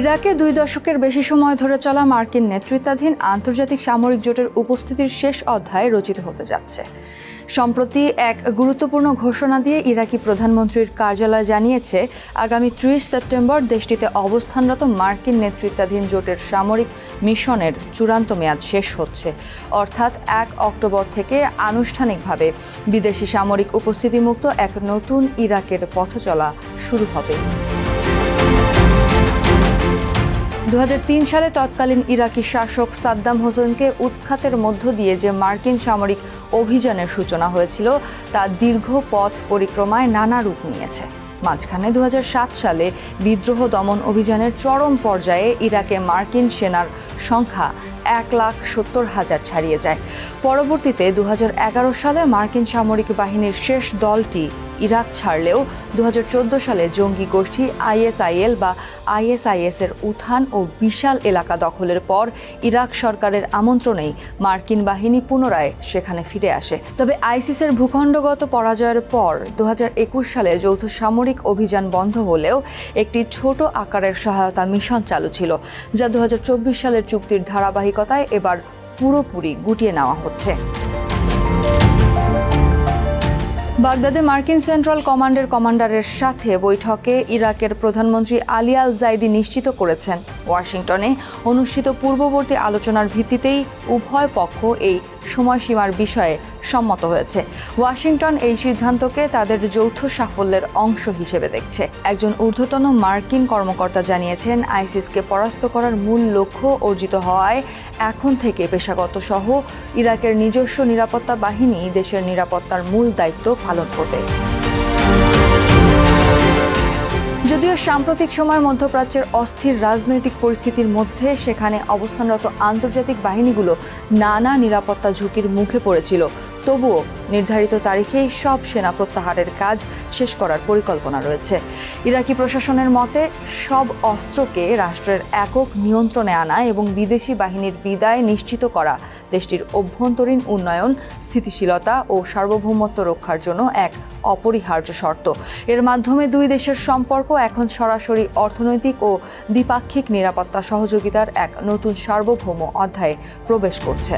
ইরাকে 2 দশকের বেশি সময় ধরে চলা মার্কিন নেতৃত্বাধীন আন্তর্জাতিক সামরিক জোটের উপস্থিতির শেষ অধ্যায় রচিত হতে যাচ্ছে। সম্প্রতি এক গুরুত্বপূর্ণ ঘোষণা দিয়ে ইরাকি প্রধানমন্ত্রীর কার্যালয় জানিয়েছে, আগামী 30 সেপ্টেম্বর দেশটিতে অবস্থানরত মার্কিন নেতৃত্বাধীন জোটের সামরিক মিশনের চূড়ান্ত মেয়াদ শেষ হচ্ছে। অর্থাৎ 1 অক্টোবর থেকে আনুষ্ঠানিকভাবে বিদেশি সামরিক উপস্থিতিমুক্ত এক নতুন ইরাকের পথচলা শুরু হবে। 2003 সালে তৎকালীন ইরাকি শাসক সাদ্দাম হোসেনকে উৎখাতের মধ্য দিয়ে যে মার্কিন সামরিক অভিযানের সূচনা হয়েছিল তা দীর্ঘ পথ পরিক্রমায় নানা রূপ নিয়েছে। মাঝখানে 2007 সালে বিদ্রোহ দমন অভিযানের চরম পর্যায়ে ইরাকে মার্কিন সেনার সংখ্যা 1,70,000 ছাড়িয়ে যায়। পরবর্তীতে 2011 সালে মার্কিন সামরিক বাহিনীর শেষ দলটি ইরাক ছাড়লেও 2014 সালে জঙ্গি গোষ্ঠী ISIL বা ISIS এর উত্থান ও বিশাল এলাকা দখলের পর ইরাক সরকারের আমন্ত্রণেই মার্কিন বাহিনী পুনরায় সেখানে ফিরে আসে। তবে আইসিসের ভূখণ্ডগত পরাজয়ের পর 2021 সালে যৌথ সামরিক অভিযান বন্ধ হলেও একটি ছোট আকারের সহায়তা মিশন চালু ছিল, যা 2024 সালের চুক্তির ধারাবাহিকতায় এবার পুরোপুরি গুটিয়ে নেওয়া হচ্ছে। বাগদাদে মার্কিন সেন্ট্রাল কমান্ডের কমান্ডারের সাথে বৈঠকে ইরাকের প্রধানমন্ত্রী আলী আল জাইদি নিশ্চিত করেছেন, ওয়াশিংটনে অনুষ্ঠিত পূর্ববর্তী আলোচনার ভিত্তিতেই উভয় পক্ষ এই সময়সীমার বিষয়ে সম্মত হয়েছে। ওয়াশিংটন এই সিদ্ধান্তকে তাদের যৌথ সাফল্যের অংশ হিসেবে দেখছে। একজন ঊর্ধ্বতন মার্কিন কর্মকর্তা জানিয়েছেন, আইসিসকে পরাস্ত করার মূল লক্ষ্য অর্জিত হওয়ায় এখন থেকে পেশাগত সহ ইরাকের নিজস্ব নিরাপত্তা বাহিনী দেশের নিরাপত্তার মূল দায়িত্ব পালন করবে। যদিও সাম্প্রতিক সময় মধ্যপ্রাচ্যের অস্থির রাজনৈতিক পরিস্থিতির মধ্যে সেখানে অবস্থানরত আন্তর্জাতিক বাহিনীগুলো নানা নিরাপত্তা ঝুঁকির মুখে পড়েছিল, তবুও নির্ধারিত তারিখেই সব সেনা প্রত্যাহারের কাজ শেষ করার পরিকল্পনা রয়েছে। ইরাকি প্রশাসনের মতে, সব অস্ত্রকে রাষ্ট্রের একক নিয়ন্ত্রণে আনা এবং বিদেশি বাহিনীর বিদায় নিশ্চিত করা দেশটির অভ্যন্তরীণ উন্নয়ন, স্থিতিশীলতা ও সার্বভৌমত্ব রক্ষার জন্য এক অপরিহার্য শর্ত। এর মাধ্যমে দুই দেশের সম্পর্ক এখন সরাসরি অর্থনৈতিক ও দ্বিপাক্ষিক নিরাপত্তা সহযোগিতার এক নতুন সার্বভৌম অধ্যায়ে প্রবেশ করছে।